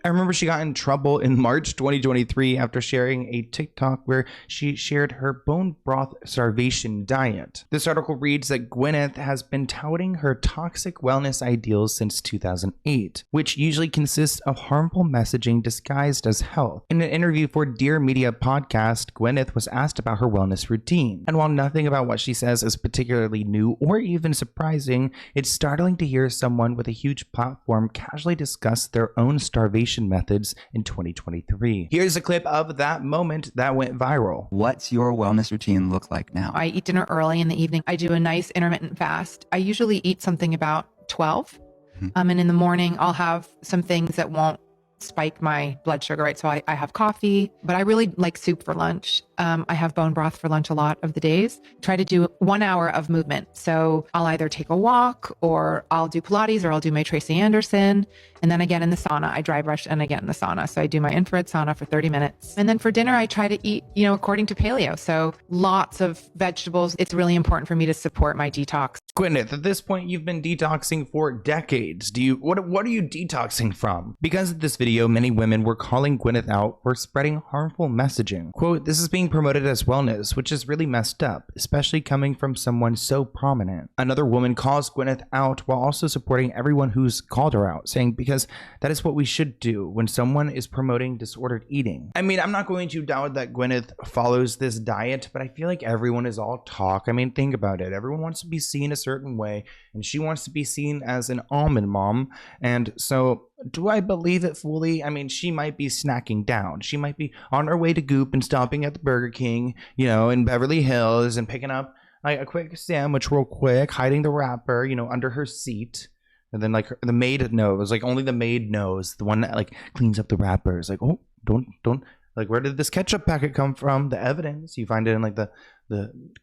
I remember she got in trouble in March 2023 after sharing a TikTok where she shared her bone broth starvation diet. This article reads that Gwyneth has been touting her toxic wellness ideals since 2008, which usually consists of harmful messaging disguised as health. In an interview for Dear Media podcast, Gwyneth was asked about her wellness routine. And while nothing about what she says is particularly new or even surprising, it's startling to hear someone with a huge platform casually discuss their own starvation methods in 2023. Here's a clip of that moment that went viral. What's your wellness routine look like now? I eat dinner early in the evening. I do a nice intermittent fast. I usually eat something about 12. And in the morning, I'll have some things that won't spike my blood sugar, right? So I have coffee, but I really like soup for lunch. I have bone broth for lunch a lot of the days. Try to do 1 hour of movement. So I'll either take a walk or I'll do Pilates or I'll do my Tracy Anderson. And then again in the sauna, I dry brush and again in the sauna. So I do my infrared sauna for 30 minutes. And then for dinner, I try to eat, according to paleo. So lots of vegetables. It's really important for me to support my detox. Gwyneth, at this point, you've been detoxing for decades. What are you detoxing from? Because of this video, many women were calling Gwyneth out for spreading harmful messaging. Quote, "This is being promoted as wellness, which is really messed up, especially coming from someone so prominent." Another woman calls Gwyneth out while also supporting everyone who's called her out, saying because that is what we should do when someone is promoting disordered eating. I mean, I'm not going to doubt that Gwyneth follows this diet, but I feel like everyone is all talk. I mean, think about it. Everyone wants to be seen a certain way, and she wants to be seen as an almond mom. And so do I believe it fully? I mean, she might be snacking down. She might be on her way to Goop and stopping at the Burger King, in Beverly Hills and picking up like a quick sandwich real quick, hiding the wrapper, under her seat. And then like the maid knows, like only the maid knows, the one that like cleans up the wrappers. Like, oh, don't, like, where did this ketchup packet come from? The evidence, you find it in like the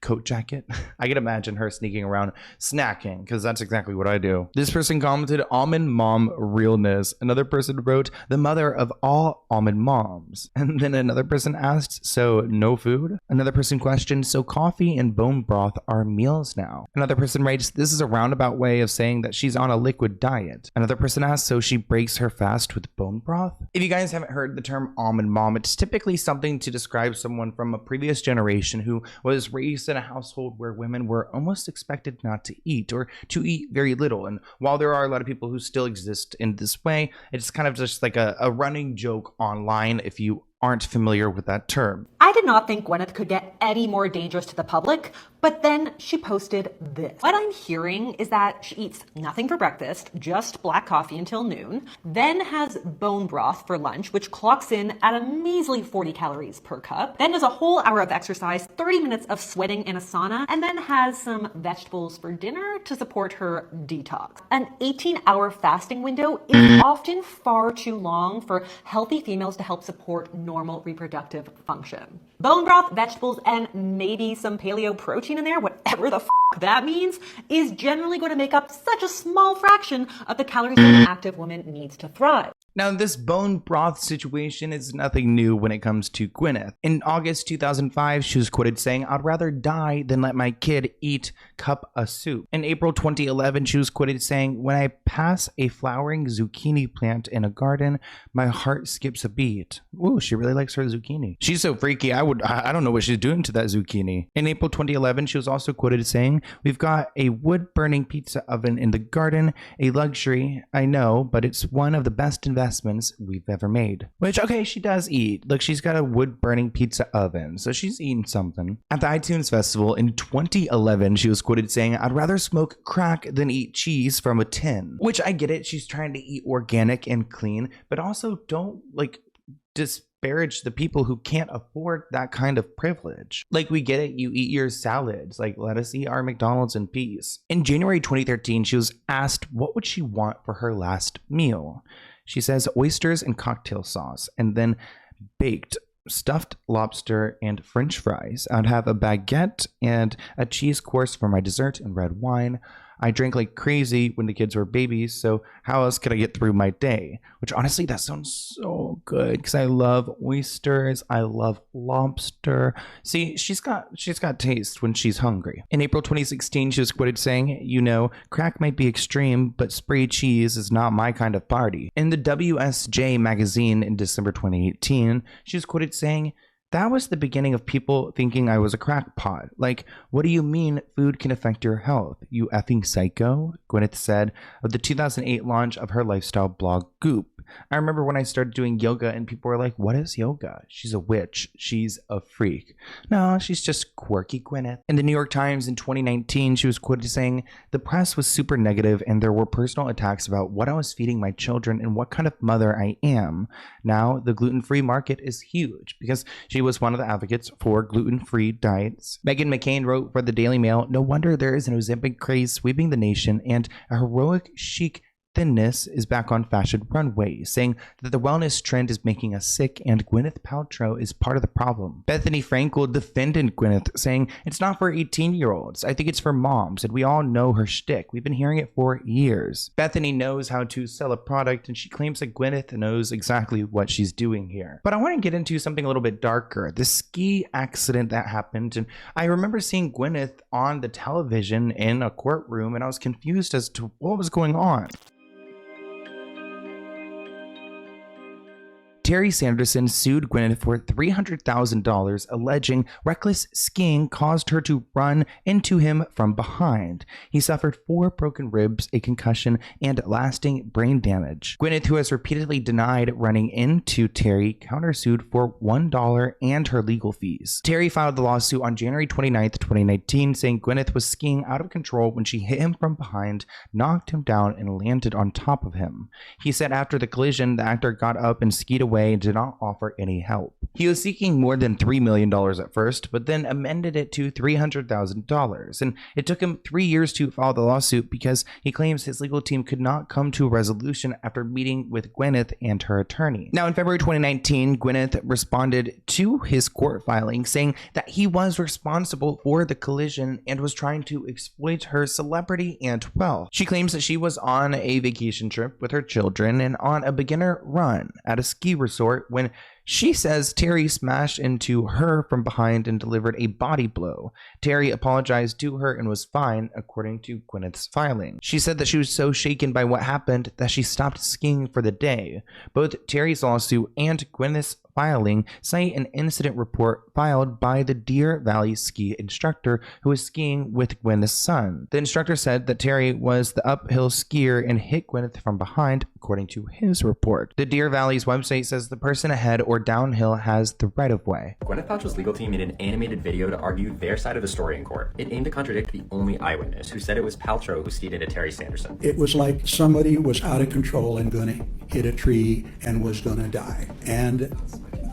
coat jacket. I can imagine her sneaking around snacking, because that's exactly what I do. This person commented, "Almond mom realness." Another person wrote, "the mother of all almond moms." And then another person asked, "So no food?" Another person questioned, "So coffee and bone broth are meals now?" Another person writes, "This is a roundabout way of saying that she's on a liquid diet." Another person asked, "So she breaks her fast with bone broth?" If you guys haven't heard the term almond mom, it's typically something to describe someone from a previous generation who was raised in a household where women were almost expected not to eat or to eat very little. And while there are a lot of people who still exist in this way, it's kind of just like a running joke online if you aren't familiar with that term. I did not think Gwyneth could get any more dangerous to the public, but then she posted this. What I'm hearing is that she eats nothing for breakfast, just black coffee until noon, then has bone broth for lunch, which clocks in at a measly 40 calories per cup, then does a whole hour of exercise, 30 minutes of sweating in a sauna, and then has some vegetables for dinner to support her detox. An 18-hour fasting window is often far too long for healthy females to help support normal reproductive function. Bone broth, vegetables, and maybe some paleo protein in there, whatever the that means, is generally going to make up such a small fraction of the calories that an active woman needs to thrive. Now, this bone broth situation is nothing new when it comes to Gwyneth. In August 2005, she was quoted saying, "I'd rather die than let my kid eat cup of soup." In April 2011, she was quoted saying, "When I pass a flowering zucchini plant in a garden, my heart skips a beat." Ooh, she really likes her zucchini. She's so freaky, I don't know what she's doing to that zucchini. In April 2011, she was also quoted saying, "We've got a wood-burning pizza oven in the garden, a luxury, I know, but it's one of the best investments we've ever made." Which, okay, she does eat. Look, she's got a wood-burning pizza oven, so she's eating something. At the iTunes Festival in 2011, she was quoted saying, "I'd rather smoke crack than eat cheese from a tin." Which, I get it, she's trying to eat organic and clean, but also don't, disparage the people who can't afford that kind of privilege. Like, we get it, you eat your salads, like, let us eat our McDonald's in peace. In January 2013, she was asked what would she want for her last meal. She says oysters and cocktail sauce, and then baked stuffed lobster and French fries. I'd have a baguette and a cheese course for my dessert and red wine. I drank like crazy when the kids were babies, so how else could I get through my day? Which honestly, that sounds so good because I love oysters. I love lobster. See, she's got taste when she's hungry. In April 2016, she was quoted saying, "You know, crack might be extreme, but spray cheese is not my kind of party." In the WSJ magazine in December 2018, she was quoted saying, "That was the beginning of people thinking I was a crackpot. Like, what do you mean food can affect your health? You effing psycho?" Gwyneth said of the 2008 launch of her lifestyle blog Goop. "I remember when I started doing yoga and people were like, 'What is yoga? She's a witch. She's a freak.' No, she's just quirky Gwyneth." In the New York Times in 2019, she was quoted saying, "The press was super negative and there were personal attacks about what I was feeding my children and what kind of mother I am. Now, the gluten-free market is huge," because she was one of the advocates for gluten-free diets. Meghan McCain wrote for the Daily Mail, "No wonder there is an Ozempic craze sweeping the nation and a heroic chic thinness is back on fashion runway, saying that the wellness trend is making us sick and Gwyneth Paltrow is part of the problem." Bethany Frankel defended Gwyneth, saying, "It's not for 18-year-olds. I think it's for moms, and we all know her shtick. We've been hearing it for years." Bethany knows how to sell a product, and she claims that Gwyneth knows exactly what she's doing here. But I want to get into something a little bit darker. The ski accident that happened, and I remember seeing Gwyneth on the television in a courtroom, and I was confused as to what was going on. Terry Sanderson sued Gwyneth for $300,000, alleging reckless skiing caused her to run into him from behind. He suffered 4 broken ribs, a concussion, and lasting brain damage. Gwyneth, who has repeatedly denied running into Terry, countersued for $1 and her legal fees. Terry filed the lawsuit on January 29, 2019, saying Gwyneth was skiing out of control when she hit him from behind, knocked him down, and landed on top of him. He said after the collision, the actor got up and skied away and did not offer any help. He was seeking more than $3 million at first, but then amended it to $300,000. And it took him 3 years to file the lawsuit because he claims his legal team could not come to a resolution after meeting with Gwyneth and her attorney. Now, in February 2019, Gwyneth responded to his court filing, saying that he was responsible for the collision and was trying to exploit her celebrity and wealth. She claims that she was on a vacation trip with her children and on a beginner run at a ski resort when she says Terry smashed into her from behind and delivered a body blow. Terry apologized to her and was fine, according to Gwyneth's filing. She said that she was so shaken by what happened that she stopped skiing for the day. Both Terry's lawsuit and Gwyneth's filing cite an incident report filed by the Deer Valley ski instructor who was skiing with Gwyneth's son. The instructor said that Terry was the uphill skier and hit Gwyneth from behind, according to his report. The Deer Valley's website says the person ahead or downhill has the right-of-way. Gwyneth Paltrow's legal team made an animated video to argue their side of the story in court. It aimed to contradict the only eyewitness, who said it was Paltrow who skied into Terry Sanderson. It was like somebody was out of control and gonna hit a tree and was gonna die. And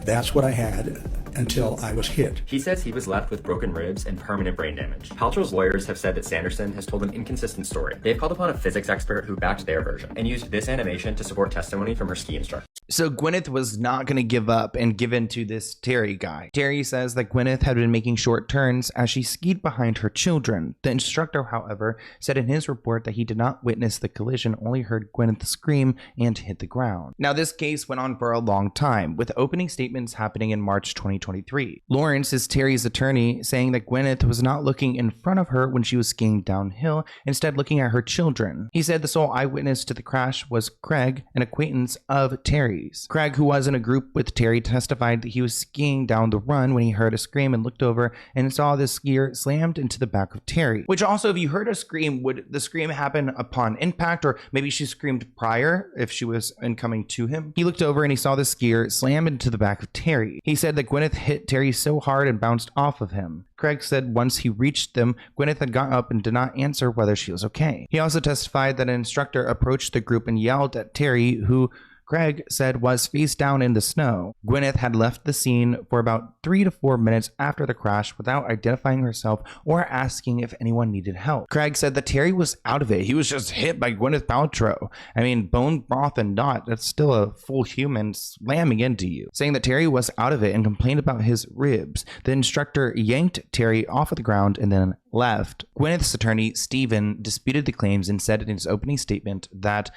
that's what I had until I was hit. He says he was left with broken ribs and permanent brain damage. Paltrow's lawyers have said that Sanderson has told an inconsistent story. They've called upon a physics expert who backed their version and used this animation to support testimony from her ski instructor. So Gwyneth was not going to give up and give in to this Terry guy. Terry says that Gwyneth had been making short turns as she skied behind her children. The instructor, however, said in his report that he did not witness the collision, only heard Gwyneth scream and hit the ground. Now, this case went on for a long time, with opening statements happening in March 2023. Lawrence is Terry's attorney, saying that Gwyneth was not looking in front of her when she was skiing downhill, instead looking at her children. He said the sole eyewitness to the crash was Craig, an acquaintance of Terry's. Craig, who was in a group with Terry, testified that he was skiing down the run when he heard a scream and looked over and saw the skier slammed into the back of Terry. Which also, if you heard a scream, would the scream happen upon impact, or maybe she screamed prior if she was incoming to him? He looked over and he saw the skier slam into the back of Terry. He said that Gwyneth hit Terry so hard and bounced off of him. Craig said once he reached them, Gwyneth had gotten up and did not answer whether she was okay. He also testified that an instructor approached the group and yelled at Terry, who Craig said was face down in the snow. Gwyneth had left the scene for about 3 to 4 minutes after the crash without identifying herself or asking if anyone needed help. Craig said that Terry was out of it. He was just hit by Gwyneth Paltrow. I mean, bone, broth, and not, that's still a full human slamming into you. Saying that Terry was out of it and complained about his ribs. The instructor yanked Terry off of the ground and then left. Gwyneth's attorney, Stephen, disputed the claims and said in his opening statement that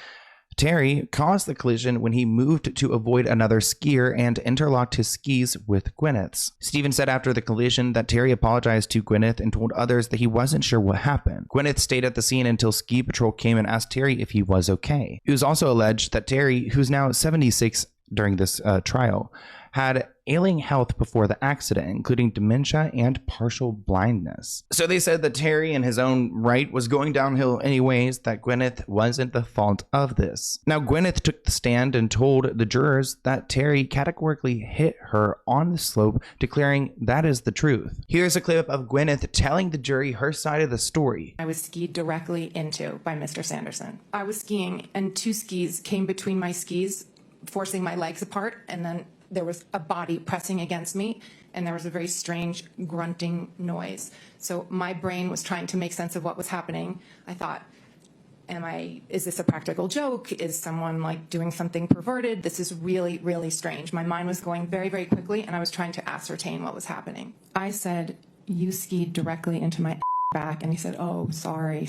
Terry caused the collision when he moved to avoid another skier and interlocked his skis with Gwyneth's. Stephen said after the collision that Terry apologized to Gwyneth and told others that he wasn't sure what happened. Gwyneth stayed at the scene until ski patrol came and asked Terry if he was okay. It was also alleged that Terry, who's now 76 during this trial, had ailing health before the accident, including dementia and partial blindness. So they said that Terry in his own right was going downhill anyways, that Gwyneth wasn't the fault of this. Now Gwyneth took the stand and told the jurors that Terry categorically hit her on the slope, declaring that is the truth. Here's a clip of Gwyneth telling the jury her side of the story. I was skied directly into by Mr. Sanderson. I was skiing and 2 skis came between my skis, forcing my legs apart, and then there was a body pressing against me, and there was a very strange grunting noise. So my brain was trying to make sense of what was happening. I thought, is this a practical joke? Is someone like doing something perverted? This is really, really strange. My mind was going very, very quickly, and I was trying to ascertain what was happening. I said, you skied directly into my back, and he said, oh, sorry,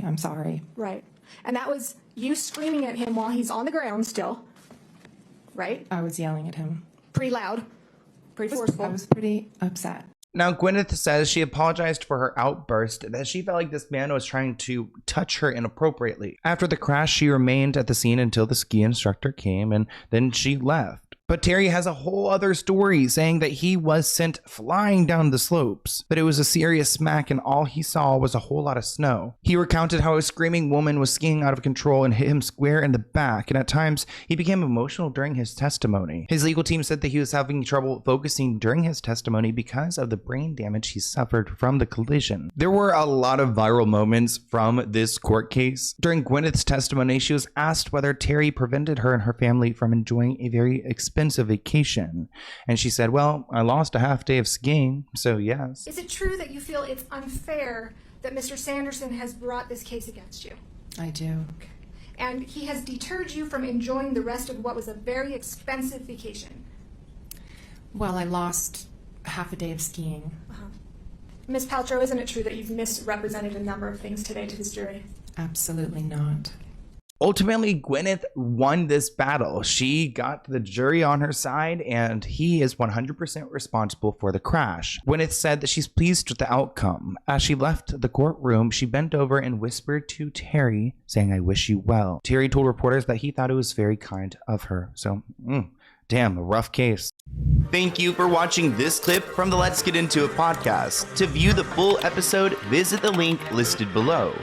I'm sorry. Right. And that was you screaming at him while he's on the ground still. Right? I was yelling at him. Pretty loud. Pretty forceful. I was pretty upset. Now, Gwyneth says she apologized for her outburst, that she felt like this man was trying to touch her inappropriately. After the crash, she remained at the scene until the ski instructor came, and then she left. But Terry has a whole other story saying that he was sent flying down the slopes, but it was a serious smack and all he saw was a whole lot of snow. He recounted how a screaming woman was skiing out of control and hit him square in the back, and at times he became emotional during his testimony. His legal team said that he was having trouble focusing during his testimony because of the brain damage he suffered from the collision. There were a lot of viral moments from this court case. During Gwyneth's testimony, she was asked whether Terry prevented her and her family from enjoying a very expensive vacation, and she said, well, I lost a half day of skiing, so yes. Is it true that you feel it's unfair that Mr. Sanderson has brought this case against you? I do. Okay. And he has deterred you from enjoying the rest of what was a very expensive vacation? Well, I lost half a day of skiing. Ms. Paltrow, isn't it true that you've misrepresented a number of things today to this jury? Absolutely not. Ultimately, Gwyneth won this battle. She got the jury on her side, and he is 100% responsible for the crash. Gwyneth said that she's pleased with the outcome. As she left the courtroom, she bent over and whispered to Terry, saying, I wish you well. Terry told reporters that he thought it was very kind of her. So, damn, a rough case. Thank you for watching this clip from the Let's Get Into It podcast. To view the full episode, visit the link listed below.